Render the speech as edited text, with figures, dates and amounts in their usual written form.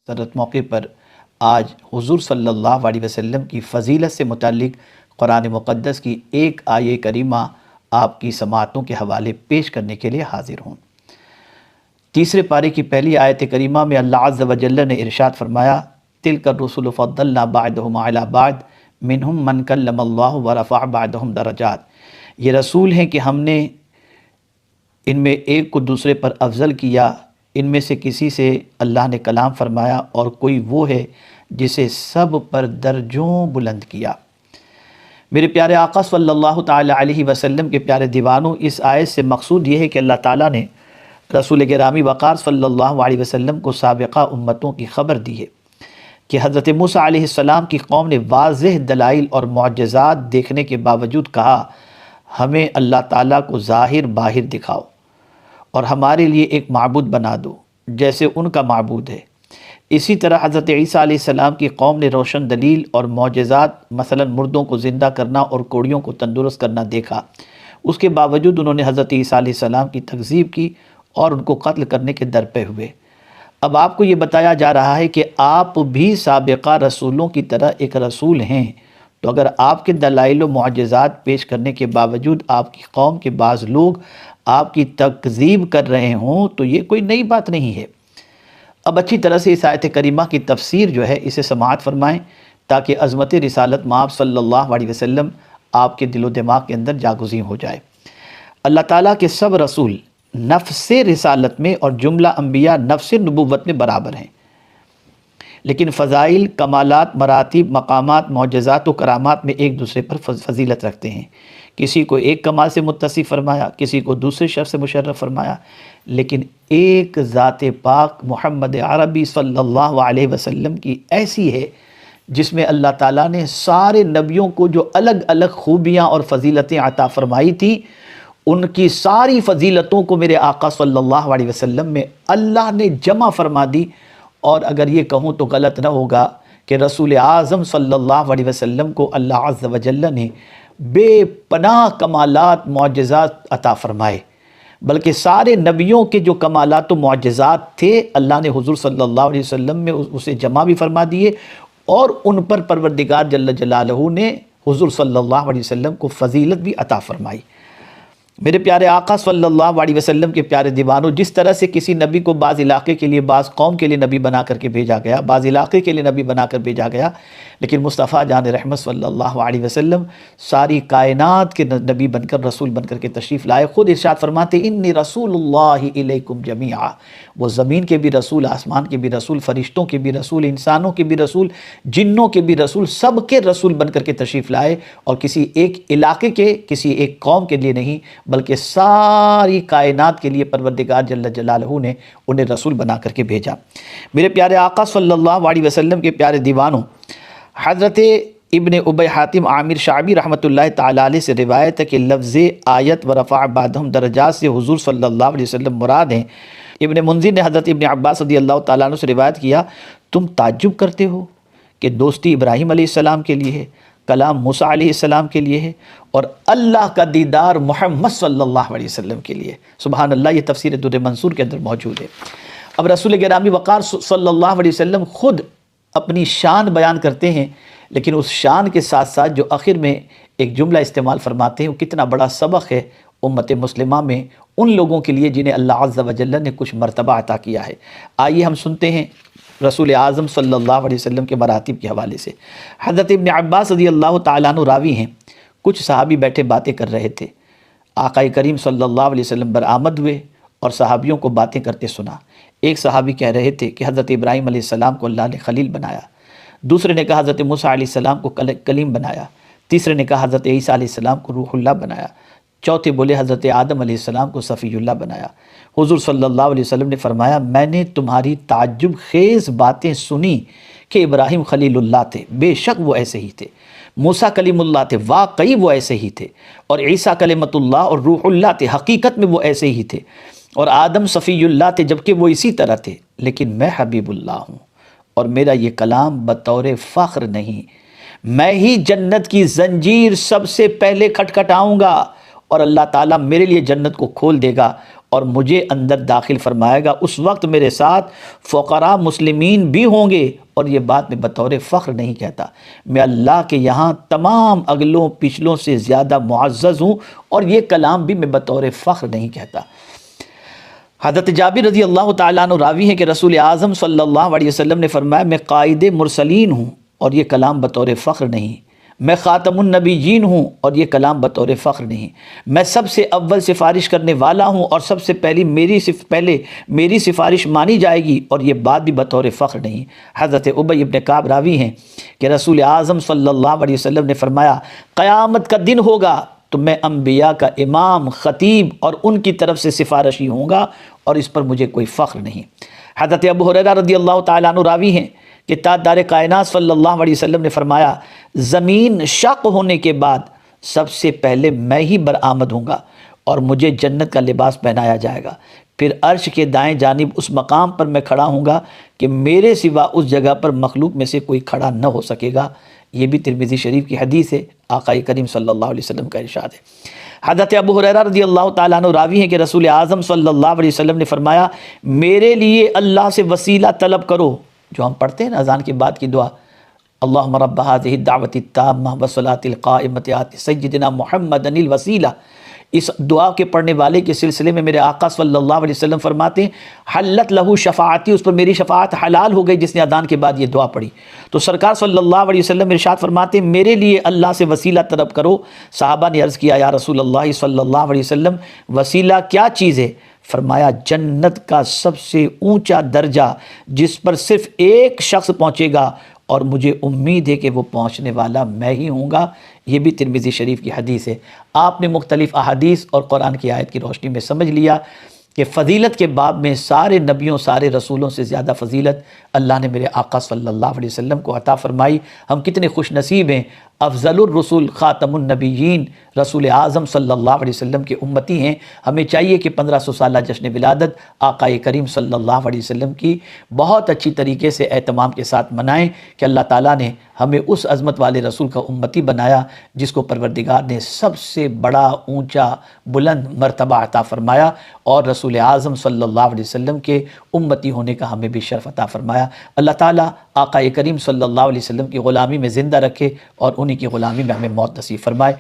सरत मौके पर आज हुजूर सल्लल्लाहु अलैहि वसल्लम की फ़जीलत से मुताल्लिक़ कुरान मुक़द्दस की एक आये करीमा आपकी समाअतों के हवाले पेश करने के लिए हाज़िर हूँ। तीसरे पारे की पहली आयत करीमा में अल्लाह अज़्ज़ व जल्ल ने इरशाद फरमाया, तिल्का रुसुलु फ़द्दलना बअदहुम अला बअद मिनहुम मन कल्लमल्लाहु व रफ़अ बअदहुम दरजात। ये रसूल हैं कि हमने इनमें एक को दूसरे पर अफजल किया, इनमें से किसी से अल्लाह ने कलाम फरमाया और कोई वो है जिसे सब पर दर्जों बुलंद किया। मेरे प्यारे आका सल्लल्लाहु ताला अलैहि वसल्लम के प्यारे दीवानों, इस आयत से मकसूद ये है कि अल्लाह ताला ने रसूल गिरामी वक़ार सल्लल्लाहु अलैहि वसल्लम को साबिक़ा उम्मतों की ख़बर दी है कि हज़रत मूसा अलैहिस्सलाम की कौम ने वाज़ेह दलाइल और मुअज्ज़िज़ात देखने के बावजूद कहा, हमें अल्लाह ताला को ज़ाहिर बाहिर दिखाओ और हमारे लिए एक माबूद बना दो जैसे उनका माबूद है। इसी तरह हज़रत ईसा अलैहिस्सलाम की कौम ने रोशन दलील और मुअज्जिज़ात मसलन मुर्दों को ज़िंदा करना और कोड़ियों को तंदुरुस्त करना देखा। उसके बावजूद उन्होंने हज़रत ईसा अलैहिस्सलाम की तकज़ीब की और उनको कत्ल करने के दर पे हुए। अब आपको ये बताया जा रहा है कि आप भी साबिक़ा रसूलों की तरह एक रसूल हैं, तो अगर आपके दलाइल व मुअज्जिज़ात पेश करने के बावजूद आपकी कौम के बाज़ लोग आपकी तकज़ीब कर रहे हों तो ये कोई नई बात नहीं है। अब अच्छी तरह से इस आयत करीमा की तफसीर जो है इसे समाअत फरमाएँ ताकि अज़मत रिसालत माब सल्लल्लाहु अलैहि वसल्लम आपके दिलो दिमाग के अंदर जागुज़ीं हो जाए। अल्लाह ताला के सब रसूल नफ्स रिसालत में और जुमला अंबिया नफ्स नबुव्वत में बराबर हैं, लेकिन फ़ज़ाइल, कमालात, मरातिब, मकामात, मुअज्जिज़ात व करामात में एक दूसरे पर फजीलत रखते हैं। किसी को एक कमाल से मुत्तसिफ़ फरमाया, किसी को दूसरे शख्स से मुशर्रफ फरमाया, लेकिन एक ज़ात पाक मोहम्मद अरबी सल्लल्लाहु अलैहि वसल्लम की ऐसी है जिसमें अल्लाह ताला ने सारे नबियों को जो अलग अलग खूबियाँ और फ़जीलतें अता फ़रमाई थी, उनकी सारी फ़जीलतों को मेरे आका सल्लल्लाहु अलैहि वसल्लम में अल्लाह ने जमा फरमा दी। और अगर ये कहूँ तो गलत न होगा कि रसूल आज़म सल्लल्लाहु अलैहि वसल्लम को अल्लाह अज़्ज़ व जल्ल ने बेपनाह कमालात मुअज्जिज़ात अता फ़रमाए, बल्कि सारे नबियों के जो कमालात व मुअज्जिज़ात थे अल्लाह ने हुज़ूर सल्लल्लाहु अलैहि वसल्लम में उसे जमा भी फरमा दिए और उन पर परवरदिगार जल्ल जलालहू ने हुज़ूर सल्लल्लाहु अलैहि वसल्लम को फ़जीलत भी अता फ़रमाई। मेरे प्यारे आका सल्लल्लाहु अलैहि वसल्लम के प्यारे दीवानों, जिस तरह से किसी नबी को बाज़ इलाके के लिए, बाज़ कौम के लिए नबी बना करके भेजा गया, बाज़ इलाके के लिए नबी बना कर भेजा गया, लेकिन मुस्तफ़ा जान रहमत सल्लल्लाहु अलैहि वसल्लम सारी कायनात के नबी बनकर, रसूल बनकर के तशरीफ़ लाए। ख़ुद इरशाद फरमाते, इन्नी रसूलुल्लाहि इलैकुम जमीआ, वो ज़मीन के भी रसूल, आसमान के भी रसूल, फ़रिश्तों के भी रसूल, इंसानों के भी रसूल, जिन्नों के भी रसूल, सब के रसूल बनकर के तशरीफ़ लाए और किसी एक इलाके के, किसी एक कौम के लिए नहीं बल्कि सारी कायनात के लिए परवरदिगार जल्ल जलालहू ने उन्हें रसूल बना करके भेजा। मेरे प्यारे आका सल्लल्लाहु अलैहि वसल्लम के प्यारे दीवानों, हज़रत इब्ने उबय हातिम आमिर शाबी रहमतुल्लाहि ताला अलैह से रिवायत है कि लफ्ज़ आयत व रफ़अ बअदहुम दरजात से हुज़ूर सल्लल्लाहु अलैहि वसल्लम मुराद हैं। इब्ने मुंज़िर ने हज़रत इब्ने अब्बास रज़ियल्लाहु ताला अन्हु से रिवायत किया, तुम ताज्जुब करते हो कि दोस्ती इब्राहीम अलैहिस्सलाम के लिए है, कलाम मूसा अलैहिस्सलाम के लिए है और अल्लाह का दीदार मोहम्मद सल्लल्लाहु अलैहि वसल्लम के लिए। सुबहान अल्लाह, ये तफसीर दुर्र मंसूर के अंदर मौजूद है। अब रसूल गिरामी वक़ार सल्लल्लाहु अलैहि वसल्लम ख़ुद अपनी शान बयान करते हैं, लेकिन उस शान के साथ साथ जो आखिर में एक जुमला इस्तेमाल फरमाते हैं वो कितना बड़ा सबक है उम्मत मुस्लिमा में, उन लोगों के लिए जिन्हें अल्लाह अज़्ज़ व जल्ल ने कुछ मर्तबा अता किया है। आइए हम सुनते हैं रसूल आज़म सल्लल्लाहु अलैहि वसल्लम के मरातिब के हवाले से। हज़रत इब्ने अब्बास रज़ियल्लाहु ताला अन्हु रावी हैं, कुछ सहाबी बैठे बातें कर रहे थे। आका करीम सल्लल्लाहु अलैहि वसल्लम बरामद हुए और सहाबियों को बातें करते सुना। एक सहाबी कह रहे थे कि हज़रत इब्राहीम अलैहिस्सलाम को अल्लाह ने खलील बनाया, दूसरे ने कहा हज़रत मूसा अलैहिस्सलाम को कलीम बनाया, तीसरे ने कहा हज़रत ईसा अलैहिस्सलाम को रूहुल्लाह बनाया, चौथे बोले हज़रत आदम अलैहिस्सलाम को सफ़ीयुल्लाह बनाया। हुज़ूर सल्लल्लाहु अलैहि वसल्लम ने फरमाया, मैंने तुम्हारी ताज्जुब खेज़ बातें सुनी कि इब्राहीम खलीलुल्लाह थे, बेशक वो ऐसे ही थे, मूसा कलीमुल्लाह थे, वाकई वो ऐसे ही थे, और ईसा कलिमतुल्लाह और रूहुल्लाह थे, हकीकत में वो ऐसे ही थे, और आदम सफ़ीयुल्लाह थे जबकि वो इसी तरह थे, लेकिन मैं हबीबुल्लाह हूँ और मेरा ये कलाम बतौर फ़ख्र नहीं, मैं ही जन्नत की जंजीर सबसे पहले खटखटाऊँगा और अल्लाह ताला मेरे लिए जन्नत को खोल देगा اور مجھے اندر داخل فرمائے گا، اس وقت میرے ساتھ فقراء مسلمین بھی ہوں گے، اور یہ بات میں بطور فخر نہیں کہتا، میں اللہ کے یہاں تمام اگلوں پچھلوں سے زیادہ معزز ہوں، اور یہ کلام بھی میں بطور فخر نہیں کہتا۔ حضرت جابر رضی اللہ تعالیٰ عنہ راوی ہیں کہ رسول اعظم صلی اللہ علیہ وسلم نے فرمایا میں قائد مرسلین ہوں، اور یہ کلام بطور فخر نہیں، میں خاتم النبیین ہوں، اور یہ کلام بطور فخر نہیں، میں سب سے اول سفارش کرنے والا ہوں، اور سب سے پہلے میری سفارش مانی جائے گی، اور یہ بات بھی بطور فخر نہیں۔ حضرت ابی ابن کعب راوی ہیں کہ رسول اعظم صلی اللہ علیہ وسلم نے فرمایا قیامت کا دن ہوگا تو میں انبیاء کا امام، خطیب اور ان کی طرف سے سفارشی ہوں گا، اور اس پر مجھے کوئی فخر نہیں۔ حضرت ابو ہریرہ رضی اللہ تعالیٰ عنہ راوی ہیں کہ تاجدار کائنات صلی اللہ علیہ وسلم نے فرمایا زمین شق ہونے کے بعد سب سے پہلے میں ہی برآمد ہوں گا، اور مجھے جنت کا لباس پہنایا جائے گا، پھر عرش کے دائیں جانب اس مقام پر میں کھڑا ہوں گا کہ میرے سوا اس جگہ پر مخلوق میں سے کوئی کھڑا نہ ہو سکے گا۔ یہ بھی ترمذی شریف کی حدیث ہے، آقا کریم صلی اللہ علیہ وسلم کا ارشاد ہے۔ حضرت ابو ہریرہ رضی اللہ تعالیٰ عنہ راوی ہیں کہ رسول اعظم صلی اللہ علیہ وسلم نے فرمایا میرے لیے اللہ سے وسیلہ طلب کرو، جو ہم پڑھتے ہیں نا اذان کے بعد کی دعا، اللہم رب هذه الدعوة التامة والصلاة القائمة آت سیدنا محمد الوسیلہ، اس دعا کے پڑھنے والے کے سلسلے میں میرے آقا صلی اللہ علیہ وسلم فرماتے ہیں حلت لہو شفاعتی، اس پر میری شفاعت حلال ہو گئی جس نے اذان کے بعد یہ دعا پڑھی۔ تو سرکار صلی اللہ علیہ وسلم ارشاد فرماتے ہیں میرے لیے اللہ سے وسیلہ طلب کرو۔ صحابہ نے عرض کیا یا رسول اللہ صلی اللہ علیہ وسلم وسیلہ کیا چیز ہے؟ فرمایا جنت کا سب سے اونچا درجہ جس پر صرف ایک شخص پہنچے گا، اور مجھے امید ہے کہ وہ پہنچنے والا میں ہی ہوں گا۔ یہ بھی ترمذی شریف کی حدیث ہے۔ آپ نے مختلف احادیث اور قرآن کی آیت کی روشنی میں سمجھ لیا کہ فضیلت کے باب میں سارے نبیوں سارے رسولوں سے زیادہ فضیلت اللہ نے میرے آقا صلی اللہ علیہ وسلم کو عطا فرمائی۔ ہم کتنے خوش نصیب ہیں، افضل الرسول خاتم النبیین رسول اعظم صلی اللہ علیہ وسلم کے امتی ہیں۔ ہمیں چاہیے کہ 1500 سالہ جشن ولادت آقا کریم صلی اللہ علیہ وسلم کی بہت اچھی طریقے سے اہتمام کے ساتھ منائیں کہ اللہ تعالیٰ نے ہمیں اس عظمت والے رسول کا امتی بنایا جس کو پروردگار نے سب سے بڑا اونچا بلند مرتبہ عطا فرمایا، اور رسول اعظم صلی اللہ علیہ وسلم کے امتی ہونے کا ہمیں بھی شرف عطا فرمایا۔ اللہ تعالیٰ آقا کریم صلی اللہ علیہ وسلم کی غلامی میں زندہ رکھے، اور انہی کی غلامی میں ہمیں موت نصیب فرمائے۔